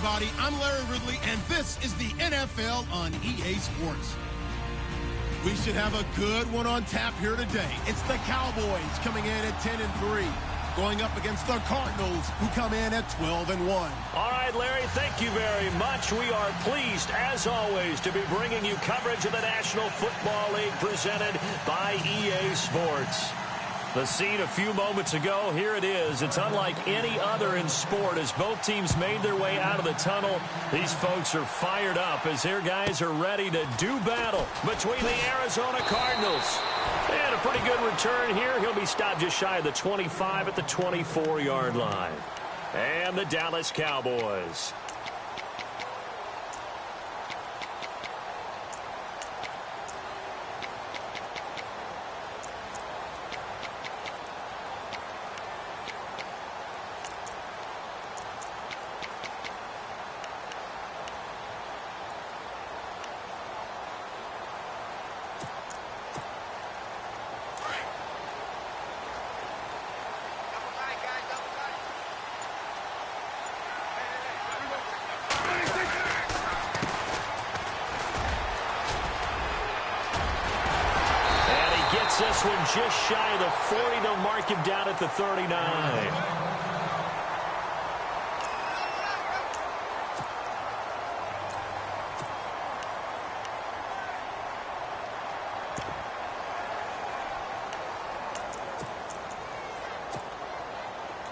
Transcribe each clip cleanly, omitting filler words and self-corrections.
everybody. I'm Larry Ridley, and this is the NFL on EA Sports. We should have a good one on tap here today. It's the Cowboys coming in at 10-3, going up against the Cardinals, who come in at 12-1. All right, Larry, thank you very much. We are pleased, as always, to be bringing you coverage of the National Football League presented by EA Sports. The scene a few moments ago, here it is. It's unlike any other in sport as both teams made their way out of the tunnel. These folks are fired up as their guys are ready to do battle between the Arizona Cardinals. And a pretty good return here. He'll be stopped just shy of the 25 at the 24-yard line. And the Dallas Cowboys. This one just shy of the 40. They'll mark him down at the 39.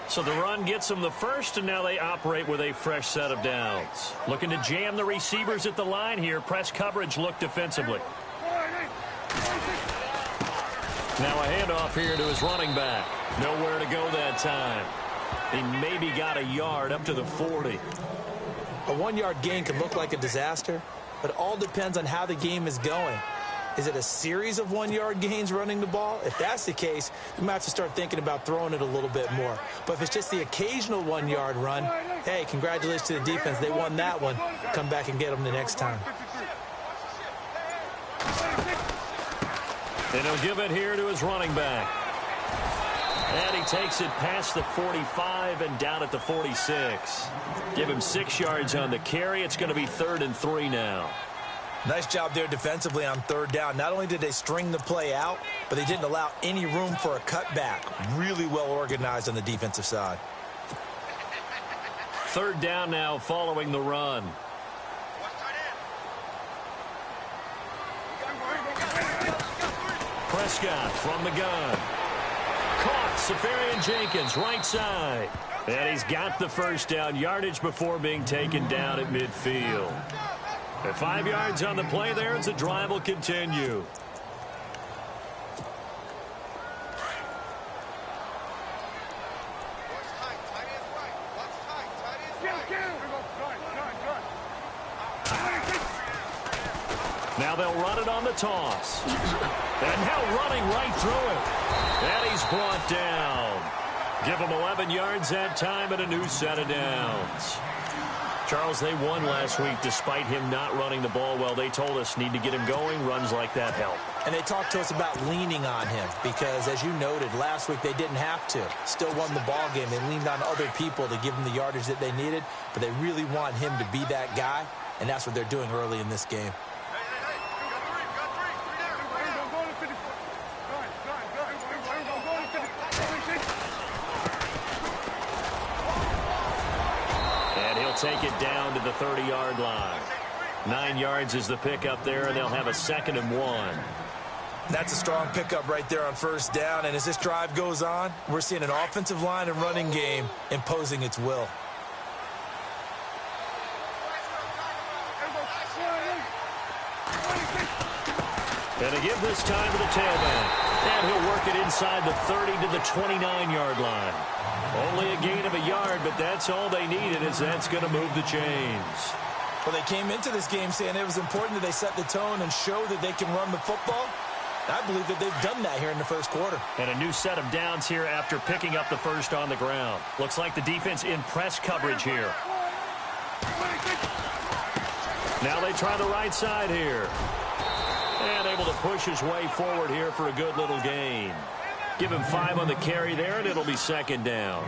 So the run gets them the first, and now they operate with a fresh set of downs. Looking to jam the receivers at the line here. Press coverage look defensively. Now a handoff here to his running back. Nowhere to go that time. He maybe got a yard up to the 40. A one-yard gain can look like a disaster, but it all depends on how the game is going. Is it a series of one-yard gains running the ball? If that's the case, you might have to start thinking about throwing it a little bit more. But if it's just the occasional one-yard run, hey, congratulations to the defense. They won that one. Come back and get them the next time. And he'll give it here to his running back. And he takes it past the 45 and down at the 46. Give him 6 yards on the carry. It's going to be 3rd and 3 now. Nice job there defensively on 3rd down. Not only did they string the play out, but they didn't allow any room for a cutback. Really well organized on the defensive side. 3rd down now following the run. Prescott from the gun. Caught. Safarian-Jenkins, right side. And he's got the first down. Yardage before being taken down at midfield. At 5 yards on the play there as the drive will continue. Now they'll run it on the toss. And now running right through it. And he's brought down. Give him 11 yards that time and a new set of downs. Charles, they won last week despite him not running the ball well. They told us need to get him going. Runs like that help. And they talked to us about leaning on him because, as you noted, last week they didn't have to. Still won the ball game. They leaned on other people to give them the yardage that they needed, but they really want him to be that guy, and that's what they're doing early in this game. Take it down to the 30-yard line. 9 yards is the pickup there, and they'll have a 2nd and 1. That's a strong pickup right there on 1st down, and as this drive goes on, we're seeing an offensive line and running game imposing its will. And a give this time to the tailback. And he'll work it inside the 30 to the 29-yard line. Only a gain of a yard, but that's all they needed, as that's going to move the chains. Well, they came into this game saying it was important that they set the tone and show that they can run the football. I believe that they've done that here in the 1st quarter. And a new set of downs here after picking up the first on the ground. Looks like the defense in press coverage here. Now they try the right side here. And able to push his way forward here for a good little gain. Give him 5 on the carry there, and it'll be 2nd down.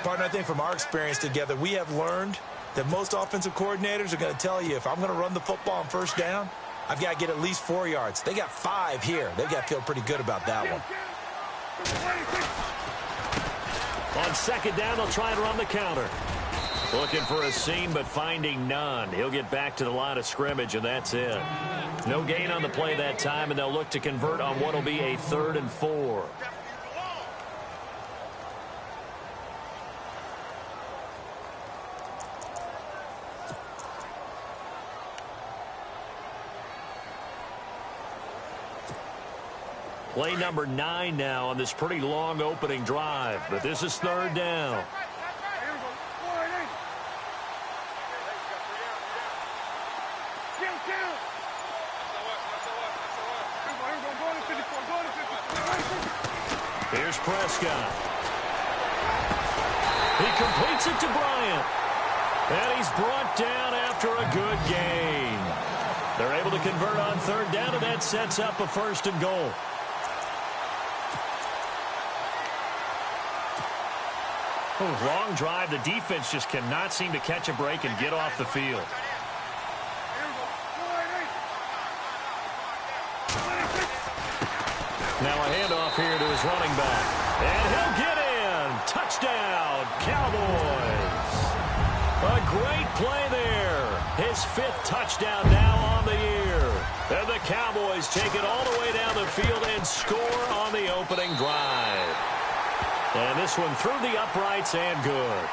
Partner, I think from our experience together, we have learned that most offensive coordinators are going to tell you, if I'm going to run the football on first down, I've got to get at least 4 yards. They got 5 here. They've got to feel pretty good about that one. On second down, they'll try and run the counter. Looking for a seam, but finding none. He'll get back to the line of scrimmage, and that's it. No gain on the play that time, and they'll look to convert on what will be a 3rd and 4. Play number 9 now on this pretty long opening drive, but this is 3rd down. Here's Prescott. He completes it to Bryant. And he's brought down after a good gain. They're able to convert on 3rd down, and that sets up a 1st and goal. Long drive. The defense just cannot seem to catch a break and get off the field. Now a handoff here to his running back. And he'll get in. Touchdown, Cowboys. A great play there. His 5th touchdown now on the year. And the Cowboys take it all the way down the field and score on the opening drive. And this one through the uprights and good.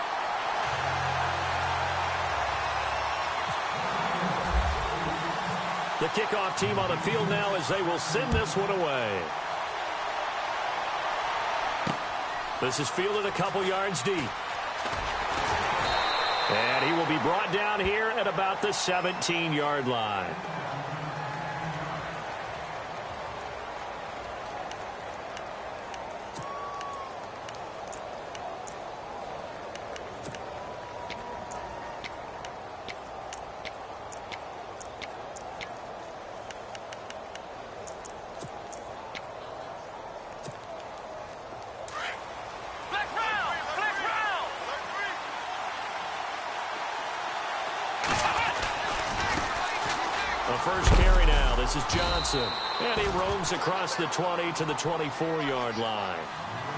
The kickoff team on the field now as they will send this one away. This is fielded a couple yards deep. And he will be brought down here at about the 17-yard line. First carry now. This is Johnson. And he roams across the 20 to the 24-yard line.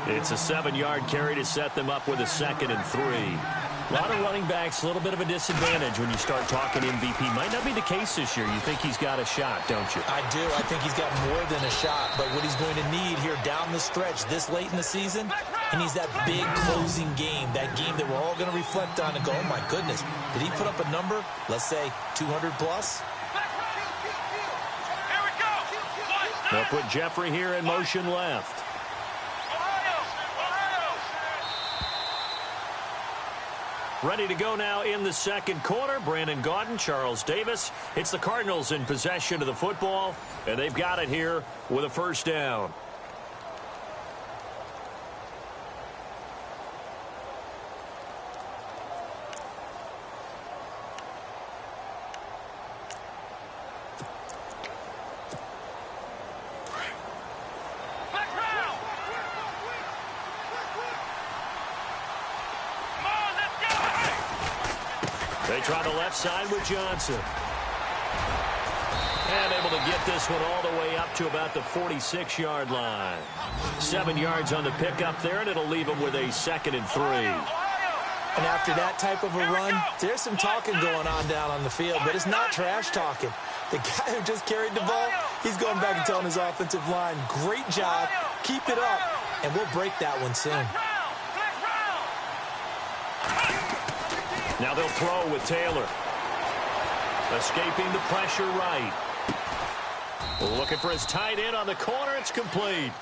It's a 7-yard carry to set them up with a 2nd and 3. A lot of running backs, a little bit of a disadvantage when you start talking MVP. Might not be the case this year. You think he's got a shot, don't you? I do. I think he's got more than a shot. But what he's going to need here down the stretch this late in the season, he needs that big closing game, that game that we're all going to reflect on and go, oh, my goodness, did he put up a number, let's say 200 plus? They'll put Jeffrey here in motion left. Ready to go now in the second quarter. Brandon Gaudin, Charles Davis. It's the Cardinals in possession of the football, and they've got it here with a 1st down. They try the left side with Johnson. And able to get this one all the way up to about the 46-yard line. 7 yards on the pickup there, and it'll leave them with a 2nd and 3. And after that type of a run, there's some talking going on down on the field, but it's not trash talking. The guy who just carried the ball, he's going back and telling his offensive line, great job, keep it up, and we'll break that one soon. Now they'll throw with Taylor. Escaping the pressure right. Looking for his tight end on the corner. It's complete.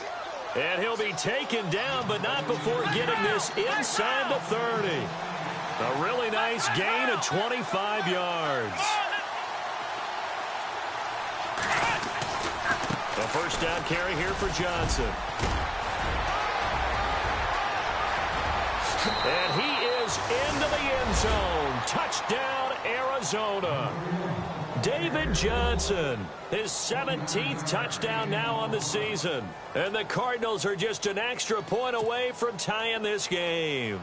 And he'll be taken down, but not before getting this inside the 30. A really nice gain of 25 yards. A 1st down carry here for Johnson. And he is into the end zone. Touchdown, Arizona. David Johnson, his 17th touchdown now on the season. And the Cardinals are just an extra point away from tying this game.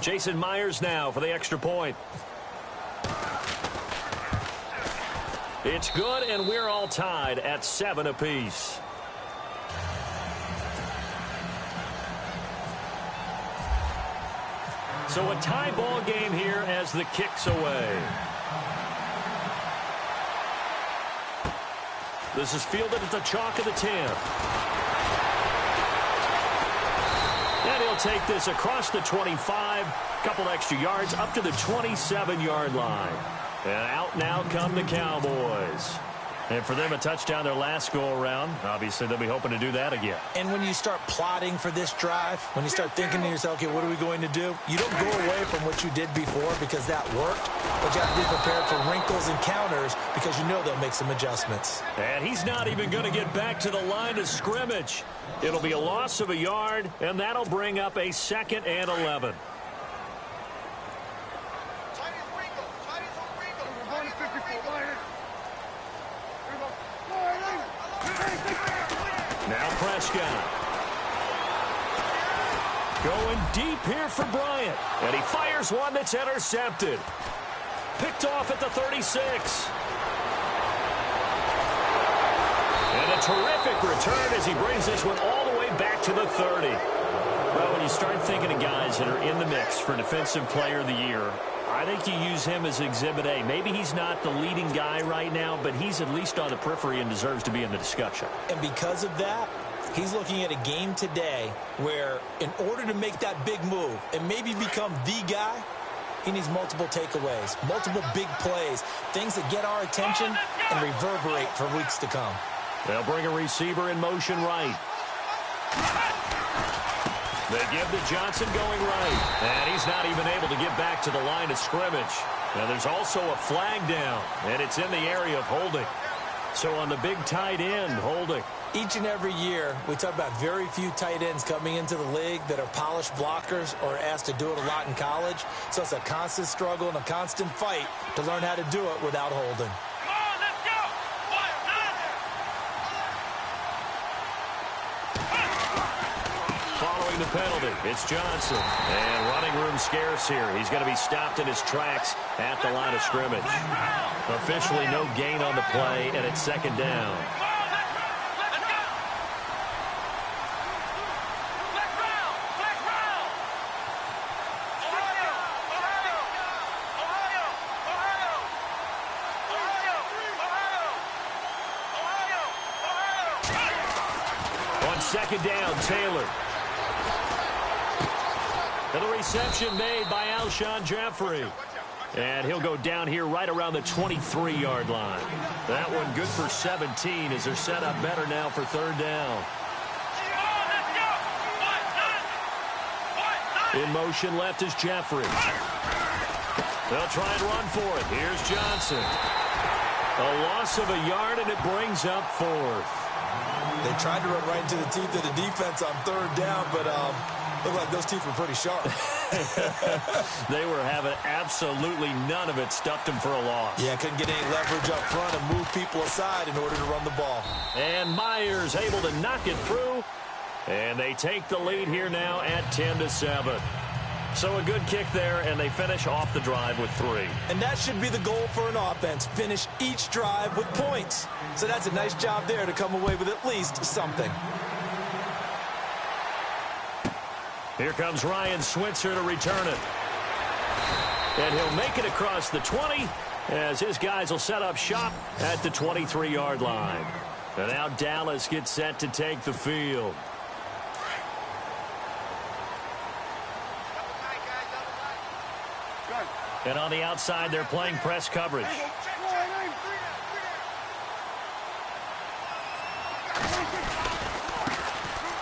Jason Myers now for the extra point. It's good, and we're all tied at 7 apiece. So a tie ball game here as the kick's away. This is fielded at the chalk of the 10. And he'll take this across the 25, couple extra yards up to the 27-yard line. And out now come the Cowboys. And for them, a touchdown their last go-around. Obviously, they'll be hoping to do that again. And when you start plotting for this drive, when you start thinking to yourself, okay, what are we going to do? You don't go away from what you did before because that worked, but you have to be prepared for wrinkles and counters because you know they'll make some adjustments. And he's not even going to get back to the line of scrimmage. It'll be a loss of a yard, and that'll bring up a 2nd and 11. Now Prescott. Going deep here for Bryant. And he fires one that's intercepted. Picked off at the 36. And a terrific return as he brings this one all the way back to the 30. Well, when you start thinking of guys that are in the mix for Defensive Player of the Year, I think you use him as Exhibit A. Maybe he's not the leading guy right now, but he's at least on the periphery and deserves to be in the discussion. And because of that, he's looking at a game today where in order to make that big move and maybe become the guy, he needs multiple takeaways, multiple big plays, things that get our attention and reverberate for weeks to come. They'll bring a receiver in motion right. They give to Johnson going right. And he's not even able to get back to the line of scrimmage. Now there's also a flag down, and it's in the area of holding. So on the big tight end, holding. Each and every year, we talk about very few tight ends coming into the league that are polished blockers or asked to do it a lot in college. So it's a constant struggle and a constant fight to learn how to do it without holding. Following the penalty, it's Johnson. And running room scarce here. He's going to be stopped in his tracks at the line of scrimmage. Officially no gain on the play, and it's 2nd down. On 2nd down, Taylor. And the reception made by Alshon Jeffrey. And he'll go down here right around the 23-yard line. That one good for 17 as they're set up better now for 3rd down. In motion left is Jeffrey. They'll try and run for it. Here's Johnson. A loss of a yard, and it brings up 4th. They tried to run right into the teeth of the defense on 3rd down, but looked like those teeth were pretty sharp. They were having absolutely none of it. Stuffed them for a loss. Yeah, couldn't get any leverage up front and move people aside in order to run the ball. And Myers able to knock it through. And they take the lead here now at 10-7. So a good kick there, and they finish off the drive with 3. And that should be the goal for an offense. Finish each drive with points. So that's a nice job there to come away with at least something. Here comes Ryan Switzer to return it. And he'll make it across the 20 as his guys will set up shop at the 23-yard line. And now Dallas gets set to take the field. And on the outside, they're playing press coverage.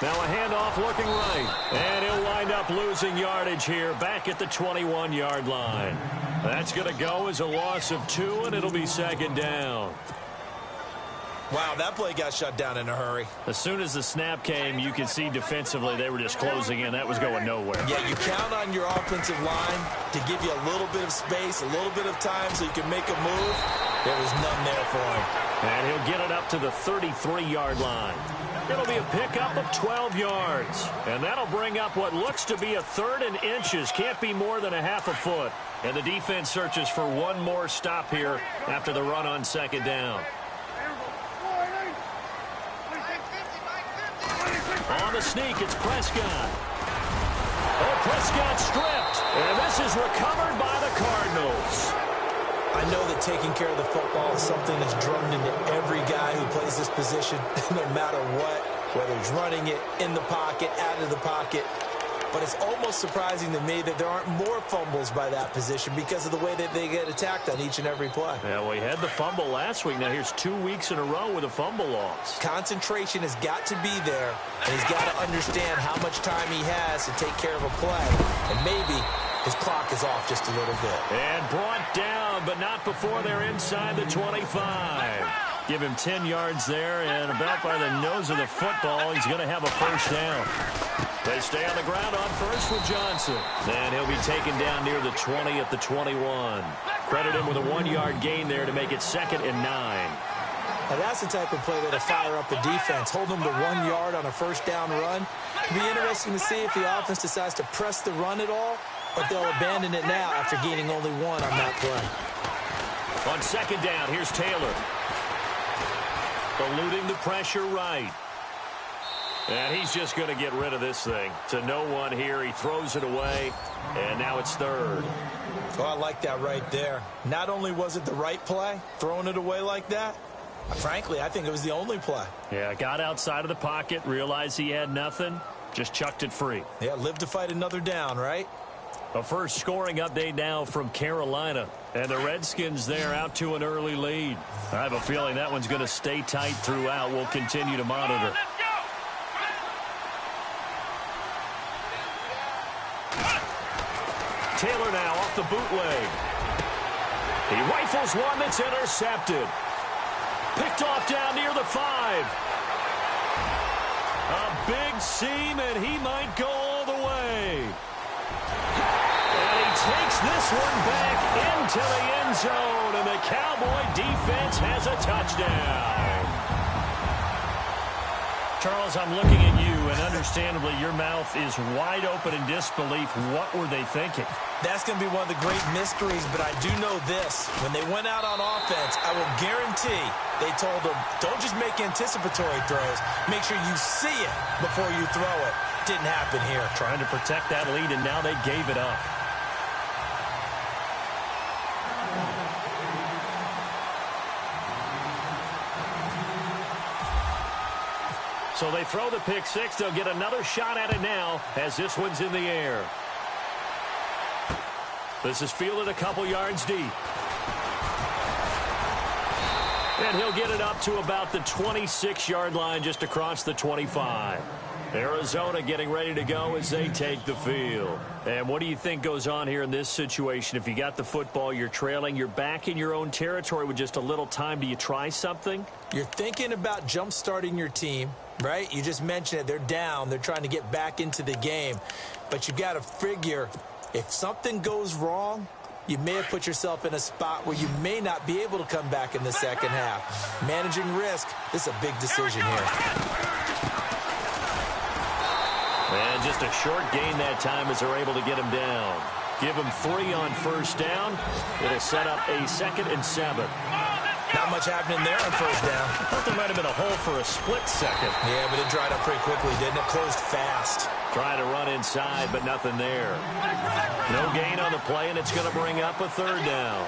Now a handoff looking right. And he'll wind up losing yardage here back at the 21-yard line. That's going to go as a loss of 2, and it'll be 2nd down. Wow, that play got shut down in a hurry. As soon as the snap came, you could see defensively they were just closing in. That was going nowhere. Yeah, you count on your offensive line to give you a little bit of space, a little bit of time so you can make a move. There was none there for him. And he'll get it up to the 33-yard line. It'll be a pickup of 12 yards. And that'll bring up what looks to be a 3rd and inches. Can't be more than a half a foot. And the defense searches for one more stop here after the run on 2nd down. On the sneak, it's Prescott. Oh, Prescott stripped. And this is recovered by the Cardinals. I know that taking care of the football is something that's drummed into every guy who plays this position, no matter what, whether he's running it, in the pocket, out of the pocket. But it's almost surprising to me that there aren't more fumbles by that position because of the way that they get attacked on each and every play. Yeah, we had the fumble last week. Now here's 2 weeks in a row with a fumble loss. Concentration has got to be there, and he's got to understand how much time he has to take care of a play. And maybe his clock is off just a little bit. And brought down, but not before they're inside the 25. Give him 10 yards there, and about by the nose of the football, he's going to have a 1st down. They stay on the ground on 1st with Johnson. And he'll be taken down near the 20 at the 21. Credit him with a 1-yard gain there to make it 2nd and 9. Now that's the type of play that'll fire up the defense. Hold them to 1 yard on a 1st down run. It'll be interesting to see if the offense decides to press the run at all, or if they'll abandon it now after gaining only 1 on that play. On 2nd down, here's Taylor. Eluding the pressure right. And he's just going to get rid of this thing. To no one here. He throws it away, and now it's 3rd. Oh, I like that right there. Not only was it the right play, throwing it away like that, frankly, I think it was the only play. Yeah, got outside of the pocket, realized he had nothing, just chucked it free. Yeah, live to fight another down, right? A first scoring update now from Carolina. And the Redskins there out to an early lead. I have a feeling that one's going to stay tight throughout. We'll continue to monitor. Taylor now off the bootleg. He rifles one that's intercepted. Picked off down near the 5. A big seam, and he might go all the way. And he takes this one back into the end zone, and the Cowboy defense has a touchdown. Charles, I'm looking at you, and understandably, your mouth is wide open in disbelief. What were they thinking? That's going to be one of the great mysteries, but I do know this. When they went out on offense, I will guarantee they told them, don't just make anticipatory throws. Make sure you see it before you throw it. Didn't happen here. Trying to protect that lead, and now they gave it up. So they throw the pick 6. They'll get another shot at it now as this one's in the air. This is fielded a couple yards deep. And he'll get it up to about the 26-yard line just across the 25. Arizona getting ready to go as they take the field. And what do you think goes on here in this situation? If you got the football, you're trailing, you're back in your own territory with just a little time. Do you try something? You're thinking about jump-starting your team, right? You just mentioned it. They're down. They're trying to get back into the game. But you got to figure if something goes wrong, you may have put yourself in a spot where you may not be able to come back in the second half. Managing risk, this is a big decision here. And just a short gain that time as they're able to get him down. Give him 3 on 1st down. It'll set up a 2nd and 7. Not much happening there on 1st down. I thought there might have been a hole for a split second. Yeah, but it dried up pretty quickly, didn't it? Closed fast. Trying to run inside, but nothing there. No gain on the play, and it's going to bring up a 3rd down.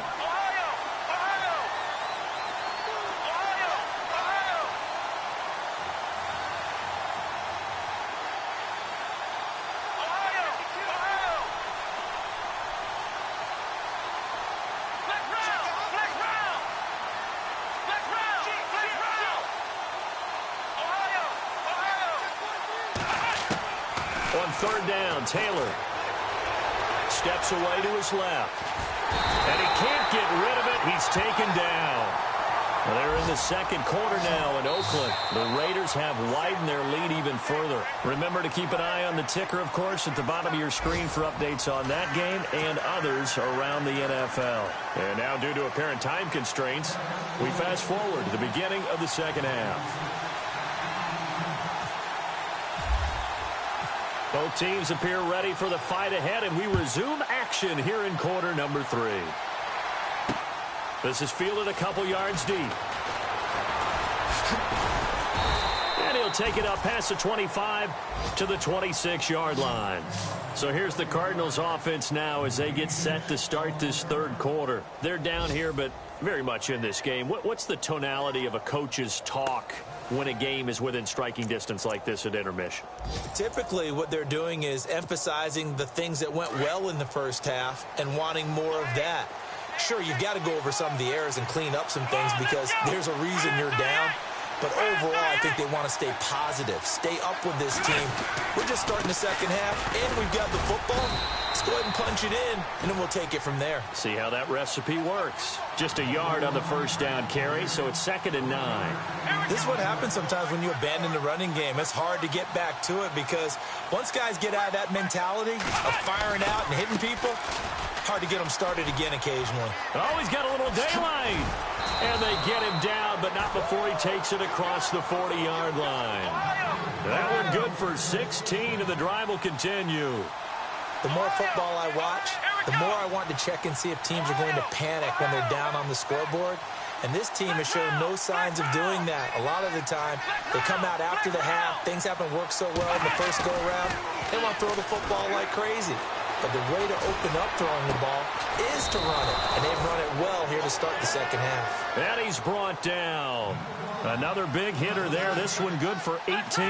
On 3rd down, Taylor steps away to his left. And he can't get rid of it. He's taken down. Well, they're in the 2nd quarter now in Oakland. The Raiders have widened their lead even further. Remember to keep an eye on the ticker, of course, at the bottom of your screen for updates on that game and others around the NFL. And now, due to apparent time constraints, we fast forward to the beginning of the 2nd half. Both teams appear ready for the fight ahead, and we resume action here in quarter number 3. This is fielded a couple yards deep. And he'll take it up past the 25 to the 26-yard line. So here's the Cardinals offense now as they get set to start this third quarter. They're down here, but very much in this game. What's the tonality of a coach's talk when a game is within striking distance like this at intermission? Typically, what they're doing is emphasizing the things that went well in the first half and wanting more of that. Sure, you've got to go over some of the errors and clean up some things because there's a reason you're down. But overall, I think they want to stay positive, stay up with this team. We're just starting the second half, and we've got the football. Let's go ahead and punch it in, and then we'll take it from there. See how that recipe works. Just a yard on the first down carry, so it's 2nd and 9. This is what happens sometimes when you abandon the running game. It's hard to get back to it because once guys get out of that mentality of firing out and hitting people, hard to get them started again occasionally. Oh, he's got a little daylight. And they get him down, but not before he takes it across the 40-yard line. That one good for 16, and the drive will continue. The more football I watch, the more I want to check and see if teams are going to panic when they're down on the scoreboard. And this team has shown no signs of doing that. A lot of the time, they come out after the half. Things haven't worked so well in the first go-around. They want to throw the football like crazy. But the way to open up throwing the ball is to run it. And they've run it well here to start the second half. And he's brought down. Another big hitter there. This one good for 18.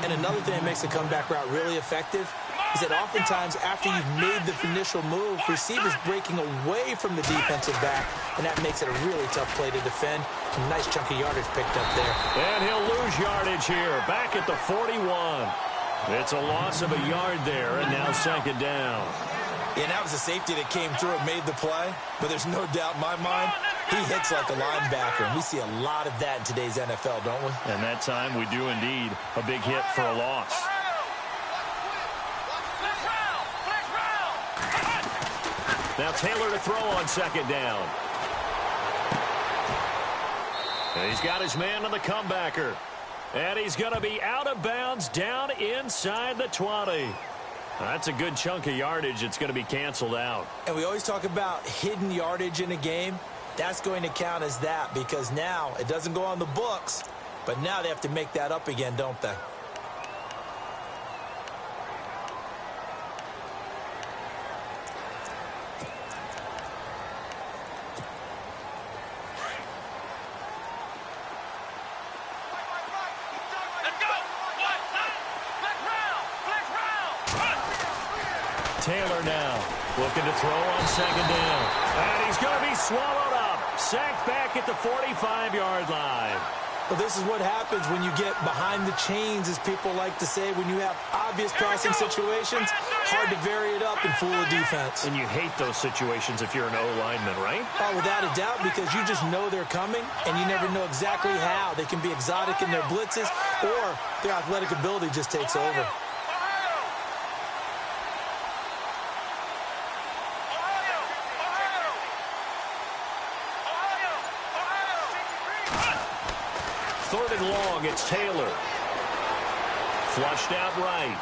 And another thing that makes the comeback route really effective is that oftentimes after you've made the initial move, receivers breaking away from the defensive back, and that makes it a really tough play to defend. Some nice chunky yardage picked up there. And he'll lose yardage here. Back at the 41. It's a loss of a yard there, and now 2nd down. Yeah, that was a safety that came through and made the play, but there's no doubt in my mind, he hits like a linebacker, and we see a lot of that in today's NFL, don't we? And that time we do indeed. A big hit for a loss. Now Taylor to throw on 2nd down. And he's got his man on the comebacker. And he's going to be out of bounds down inside the 20. That's a good chunk of yardage. It's going to be canceled out. And we always talk about hidden yardage in a game. That's going to count as that because now it doesn't go on the books, but now they have to make that up again, don't they? Taylor now looking to throw on 2nd down. And he's going to be swallowed up. Sacked back at the 45-yard line. Well, this is what happens when you get behind the chains, as people like to say. When you have obvious passing situations, hard to vary it up and fool a defense. And you hate those situations if you're an O-lineman, right? Oh, without a doubt, because you just know they're coming, and you never know exactly how. They can be exotic in their blitzes, or their athletic ability just takes over. Third and long, it's Taylor. Flushed out right.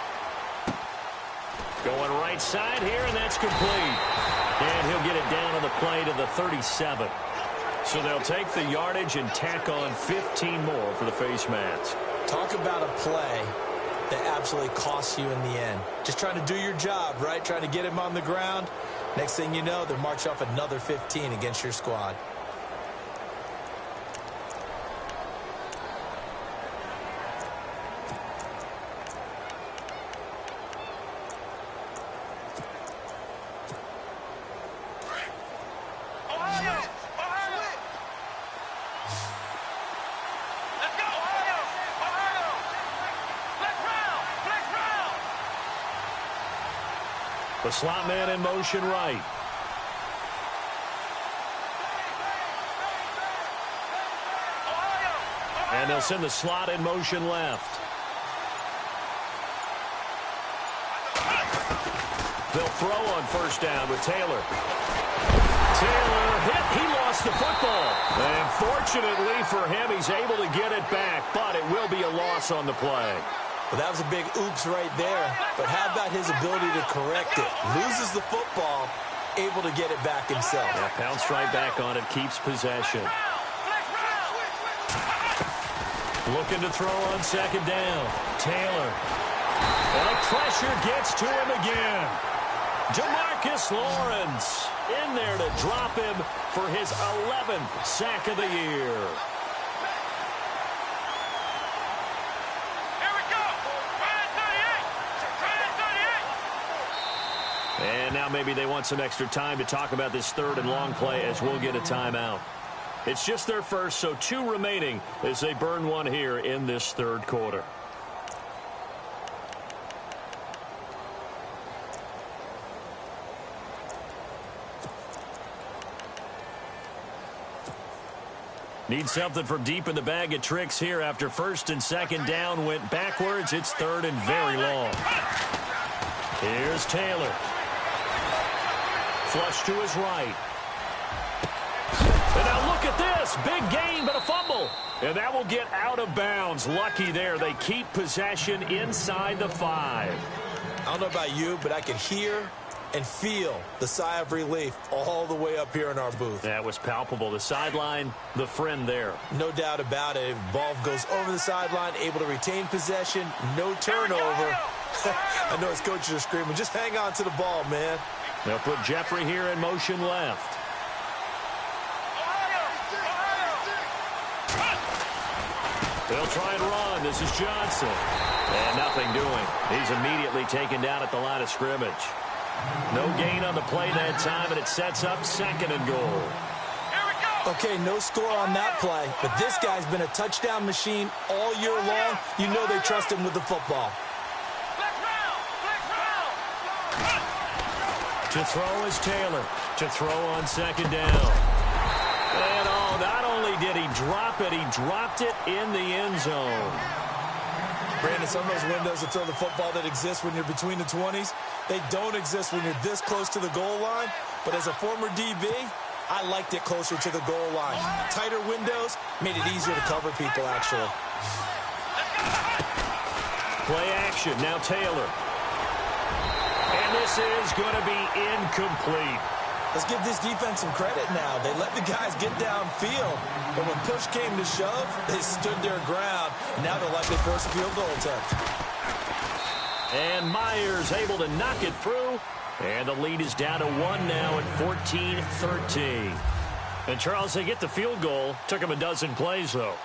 Going right side here, and that's complete. And he'll get it down on the play to the 37. So they'll take the yardage and tack on 15 more for the face mask. Talk about a play that absolutely costs you in the end. Just trying to do your job, right? Trying to get him on the ground. Next thing you know, they'll march off another 15 against your squad. The slot man in motion right. And they'll send the slot in motion left. They'll throw on 1st down with Taylor. Taylor hit. He lost the football. And fortunately for him, he's able to get it back, but it will be a loss on the play. Well, that was a big oops right there. But how about his ability to correct it? Loses the football, able to get it back himself. Yeah, pounced right back on it, keeps possession. Looking to throw on second down. Taylor. And the pressure gets to him again. Demarcus Lawrence in there to drop him for his 11th sack of the year. And now maybe they want some extra time to talk about this third and long play as we'll get a timeout. It's just their first, so 2 remaining as they burn one here in this third quarter. Need something from deep in the bag of tricks here after first and second down went backwards. It's third and very long. Here's Taylor. Flush to his right. And now look at this. Big gain, but a fumble. And that will get out of bounds. Lucky there. They keep possession inside the 5. I don't know about you, but I could hear and feel the sigh of relief all the way up here in our booth. That was palpable. The sideline, the friend there. No doubt about it. Ball goes over the sideline, able to retain possession, no turnover. I know his coaches are screaming, just hang on to the ball, man. They'll put Jeffrey here in motion left. They'll try and run. This is Johnson. And nothing doing. He's immediately taken down at the line of scrimmage. No gain on the play that time, and it sets up second and goal. Okay, no score on that play, but this guy's been a touchdown machine all year long. You know they trust him with the football. To throw is Taylor. To throw on second down. And oh, not only did he drop it, he dropped it in the end zone. Brandon, some of those windows to throw the football that exist when you're between the 20s, they don't exist when you're this close to the goal line. But as a former DB, I liked it closer to the goal line. Tighter windows made it easier to cover people, actually. Play action. Now Taylor. And this is going to be incomplete. Let's give this defense some credit now. They let the guys get downfield. But when push came to shove, they stood their ground. Now they're likely to force a field goal attempt. And Myers able to knock it through. And the lead is down to 1 now at 14-13. And Charles, they get the field goal. Took them a dozen plays, though.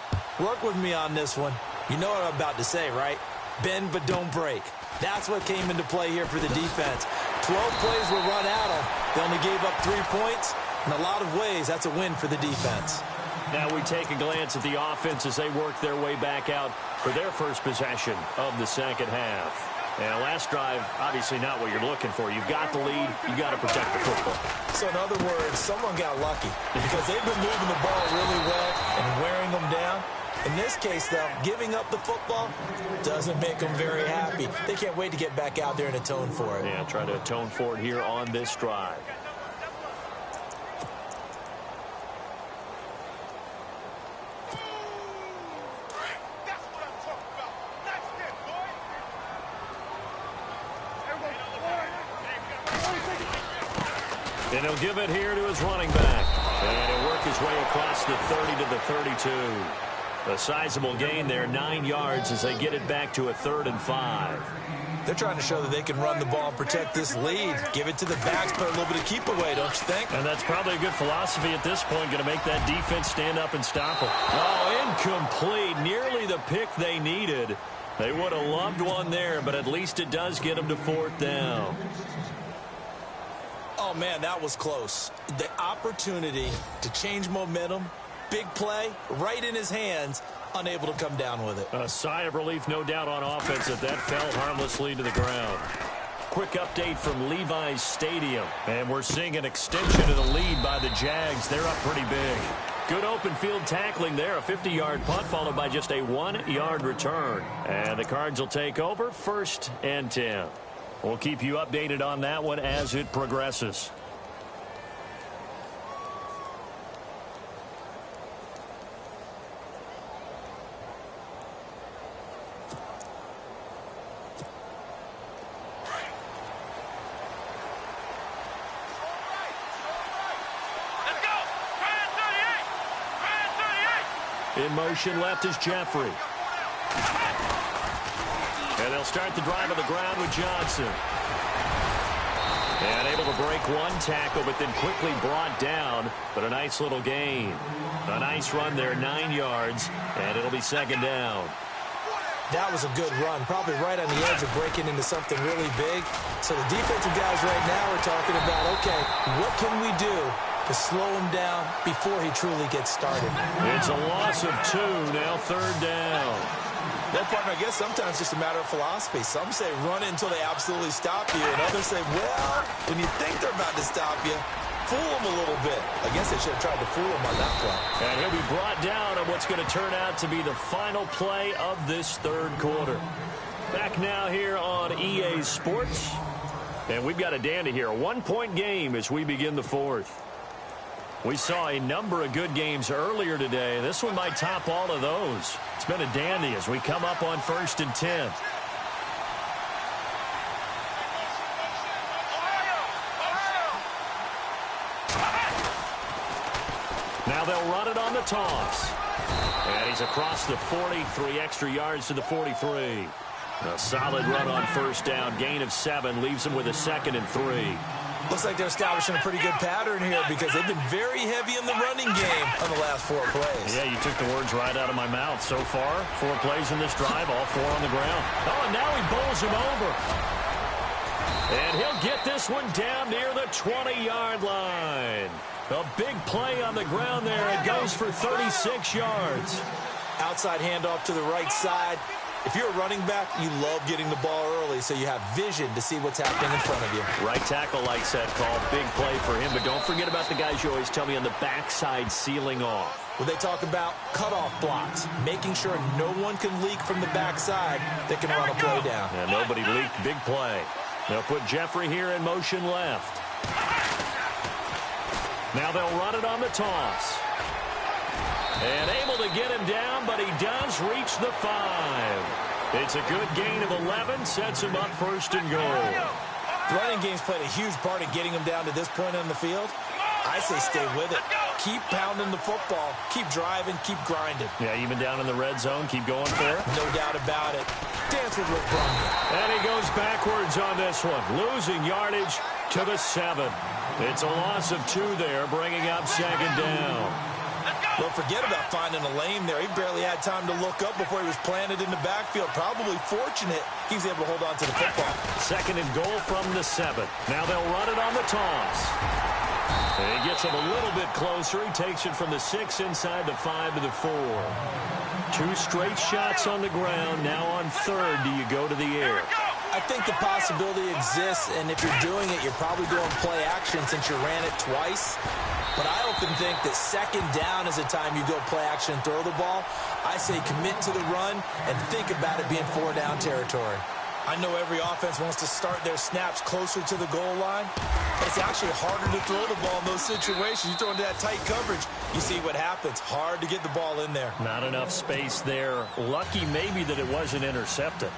Work with me on this one. You know what I'm about to say, right? Bend but don't break. That's what came into play here for the defense. 12 plays were run at them. They only gave up 3 points. In a lot of ways, that's a win for the defense. Now we take a glance at the offense as they work their way back out for their first possession of the second half. And last drive, obviously not what you're looking for. You've got the lead. You've got to protect the football. So in other words, someone got lucky because they've been moving the ball really well and wearing them down. In this case, though, giving up the football doesn't make them very happy. They can't wait to get back out there and atone for it. Yeah, try to atone for it here on this drive. And he'll give it here to his running back. And he'll work his way across the 30 to the 32. A sizable gain there, 9 yards as they get it back to a 3rd and 5. They're trying to show that they can run the ball and protect this lead. Give it to the backs, put a little bit of keep away, don't you think? And that's probably a good philosophy at this point, going to make that defense stand up and stop them. Oh, incomplete. Nearly the pick they needed. They would have loved one there, but at least it does get them to 4th down. Oh, man, that was close. The opportunity to change momentum, big play, right in his hands, unable to come down with it. A sigh of relief, no doubt, on offense that fell harmlessly to the ground. Quick update from Levi's Stadium. And we're seeing an extension of the lead by the Jags. They're up pretty big. Good open field tackling there. A 50-yard punt followed by just a 1-yard return. And the Cards will take over 1st and 10. We'll keep you updated on that one as it progresses. In motion left is Jeffrey. And they'll start the drive on the ground with Johnson. And able to break one tackle, but then quickly brought down. But a nice little gain. A nice run there, 9 yards, and it'll be second down. That was a good run, probably right on the edge of breaking into something really big. So the defensive guys right now are talking about, okay, what can we do to slow him down before he truly gets started? It's a loss of 2, now third down. Well, partner, I guess sometimes it's just a matter of philosophy. Some say run it until they absolutely stop you, and others say, well, when you think they're about to stop you, fool him a little bit. I guess they should have tried to fool him on that play. And he'll be brought down on what's going to turn out to be the final play of this third quarter. Back now here on EA Sports. And we've got a dandy here. A 1-point game as we begin the fourth. We saw a number of good games earlier today. This one might top all of those. It's been a dandy as we come up on 1st and 10. Now they'll run it on the toss. And he's across the 40, 3 extra yards to the 43. A solid run on first down. Gain of 7 leaves him with a 2nd and 3. Looks like they're establishing a pretty good pattern here because they've been very heavy in the running game on the last 4 plays. Yeah, you took the words right out of my mouth. So far, 4 plays in this drive, all 4 on the ground. Oh, and now he bowls him over. And he'll get this one down near the 20-yard line. A big play on the ground there. It goes for 36 yards. Outside handoff to the right side. If you're a running back, you love getting the ball early so you have vision to see what's happening in front of you. Right tackle likes that call. Big play for him. But don't forget about the guys you always tell me on the backside sealing off. When they talk about cutoff blocks, making sure no one can leak from the backside that can run a play down. And nobody leaked. Big play. They'll put Jeffrey here in motion left. Now they'll run it on the toss. And able to get him down, but he does reach the 5. It's a good gain of 11, sets him up 1st and goal. The running game's played a huge part in getting him down to this point on the field. I say stay with it. Keep pounding the football. Keep driving. Keep grinding. Yeah, even down in the red zone, keep going for it. No doubt about it. Dance with Rick Brumley. And he goes backwards on this one, losing yardage to the 7. It's a loss of 2 there, bringing up 2nd down. Don't forget about finding a lane there. He barely had time to look up before he was planted in the backfield. Probably fortunate he was able to hold on to the football. 2nd and goal from the 7. Now they'll run it on the toss. And he gets him a little bit closer. He takes it from the 6 inside the 5 to the 4. 2 straight shots on the ground. Now on 3rd, do you go to the air? I think the possibility exists, and if you're doing it, you're probably doing play action since you ran it twice. But I often think that 2nd down is the time you go play action and throw the ball. I say commit to the run and think about it being 4-down territory. I know every offense wants to start their snaps closer to the goal line, but it's actually harder to throw the ball in those situations. You throw into that tight coverage, you see what happens. Hard to get the ball in there. Not enough space there. Lucky maybe that it wasn't intercepted.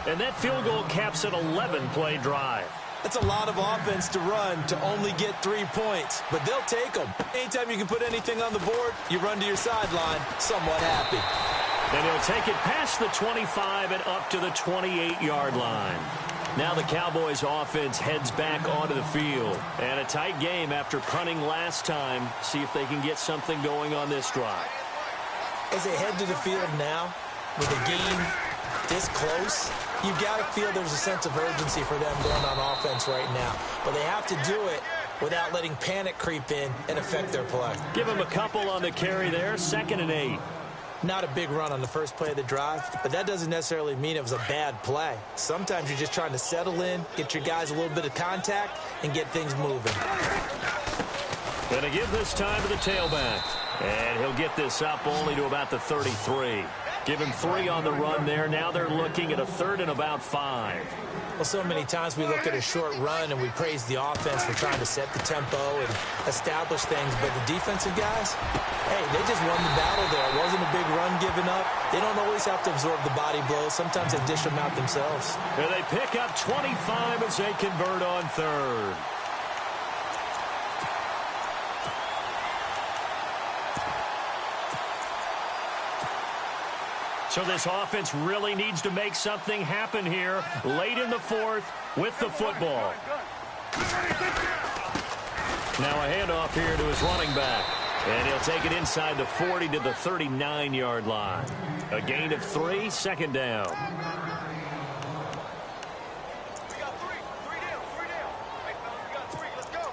And that field goal caps an 11-play drive. That's a lot of offense to run to only get 3 points, but they'll take them. Anytime you can put anything on the board, you run to your sideline somewhat happy. And he'll take it past the 25 and up to the 28-yard line. Now the Cowboys offense heads back onto the field. And a tight game after punting last time. See if they can get something going on this drive. As they head to the field now, with the game this close, you've got to feel there's a sense of urgency for them going on offense right now. But they have to do it without letting panic creep in and affect their play. Give them a couple on the carry there. 2nd and 8. Not a big run on the first play of the drive, but that doesn't necessarily mean it was a bad play. Sometimes you're just trying to settle in, get your guys a little bit of contact, and get things moving. Gonna give this time to the tailback. And he'll get this up only to about the 33. Give him 3 on the run there. Now they're looking at a 3rd and about 5. Well, so many times we look at a short run and we praise the offense for trying to set the tempo and establish things. But the defensive guys, hey, they just won the battle there. It wasn't a big run given up. They don't always have to absorb the body blows. Sometimes they dish them out themselves. And they pick up 25 as they convert on 3rd. So this offense really needs to make something happen here late in the fourth with the football. Now a handoff here to his running back. And he'll take it inside the 40 to the 39-yard line. A gain of 3, second down. We got three down. Hey, fellas, we got 3. Let's go.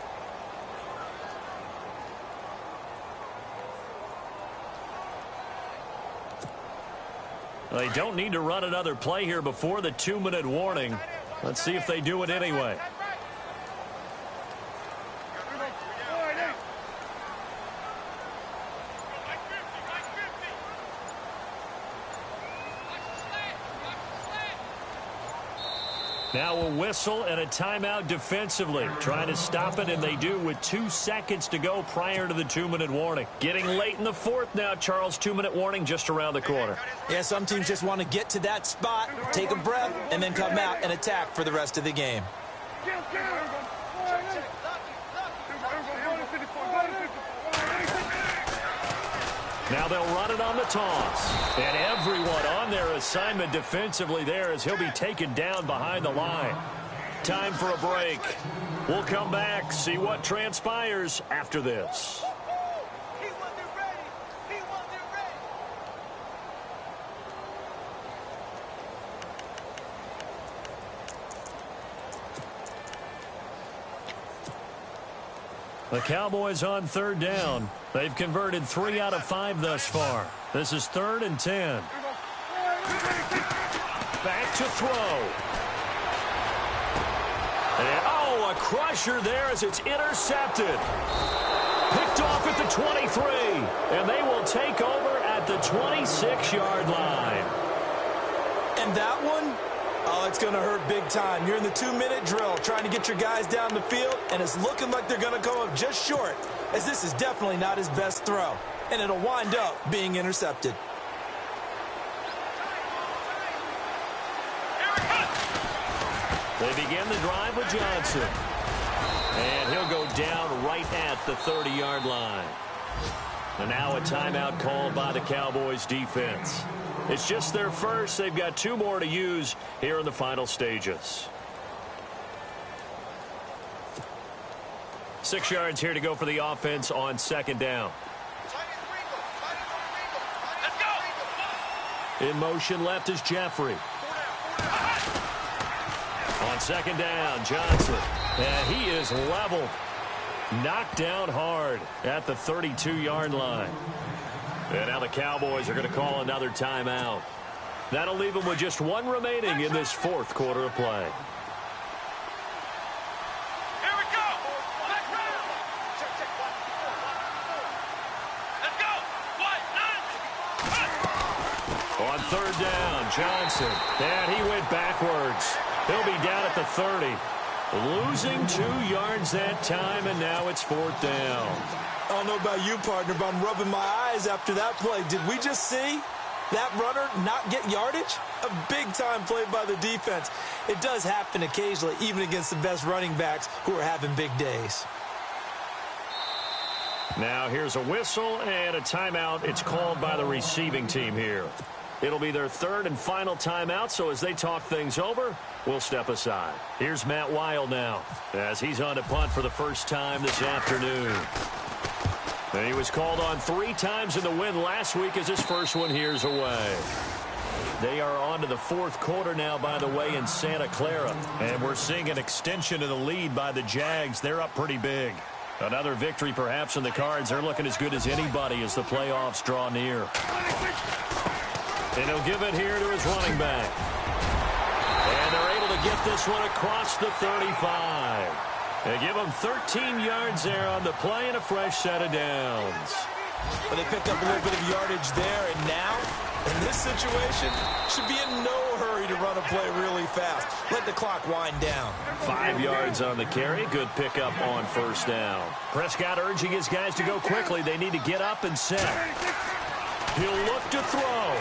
They don't need to run another play here before the 2-minute warning. Let's see if they do it anyway. Now a whistle and a timeout defensively. Trying to stop it, and they do with 2 seconds to go prior to the 2-minute warning. Getting late in the fourth now, Charles. 2-minute warning just around the corner. Yeah, some teams just want to get to that spot, take a breath, and then come out and attack for the rest of the game. Now they'll run it on the toss. And everyone on their assignment defensively there as he'll be taken down behind the line. Time for a break. We'll come back, see what transpires after this. He wasn't ready. The Cowboys on 3rd down. They've converted 3 out of 5 thus far. This is 3rd and 10. Back to throw. And, a crusher there as it's intercepted. Picked off at the 23. And they will take over at the 26-yard line. And that one, it's going to hurt big time. You're in the 2-minute drill trying to get your guys down the field, and it's looking like they're going to come up just short, as this is definitely not his best throw, and it'll wind up being intercepted. They begin the drive with Johnson. And he'll go down right at the 30-yard line. And now a timeout called by the Cowboys defense. It's just their first. They've got 2 more to use here in the final stages. 6 yards here to go for the offense on 2nd down. In motion left is Jeffrey. On 2nd down, Johnson. And he is leveled. Knocked down hard at the 32-yard line. And now the Cowboys are going to call another timeout. That'll leave them with just 1 remaining in this 4th quarter of play. Here we go. Let's go. On 3rd down, Johnson. And he went backwards. He'll be down at the 30. Losing 2 yards that time, and now it's 4th down. I don't know about you, partner, but I'm rubbing my eyes after that play. Did we just see that runner not get yardage? A big-time play by the defense. It does happen occasionally, even against the best running backs who are having big days. Now here's a whistle and a timeout. It's called by the receiving team here. It'll be their 3rd and final timeout, so as they talk things over, we'll step aside. Here's Matt Weil now, as he's on to punt for the first time this afternoon. And he was called on 3 times in the win last week as his first one here's away. They are on to the 4th quarter now, by the way, in Santa Clara. And we're seeing an extension of the lead by the Jags. They're up pretty big. Another victory perhaps in the cards. They're looking as good as anybody as the playoffs draw near. And he'll give it here to his running back. And they're able to get this one across the 35. They give him 13 yards there on the play and a fresh set of downs. But they picked up a little bit of yardage there, and now, in this situation, should be in no hurry to run a play really fast. Let the clock wind down. 5 yards on the carry. Good pickup on 1st down. Prescott urging his guys to go quickly. They need to get up and set. He'll look to throw.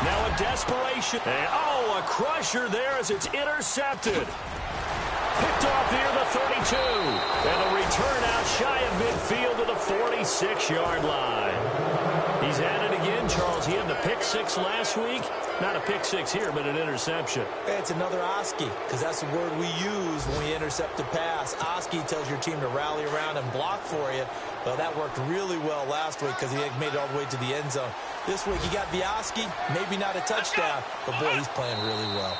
Now a desperation. And, a crusher there as it's intercepted. Picked off near the 32. And the return out shy of midfield to the 46-yard line. He's at it again, Charles. He had the pick six last week. Not a pick six here, but an interception. It's another Oski, because that's the word we use when we intercept a pass. Oski tells your team to rally around and block for you. Well, that worked really well last week because he made it all the way to the end zone. This week, he got the Oski, maybe not a touchdown, but boy, he's playing really well.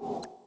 You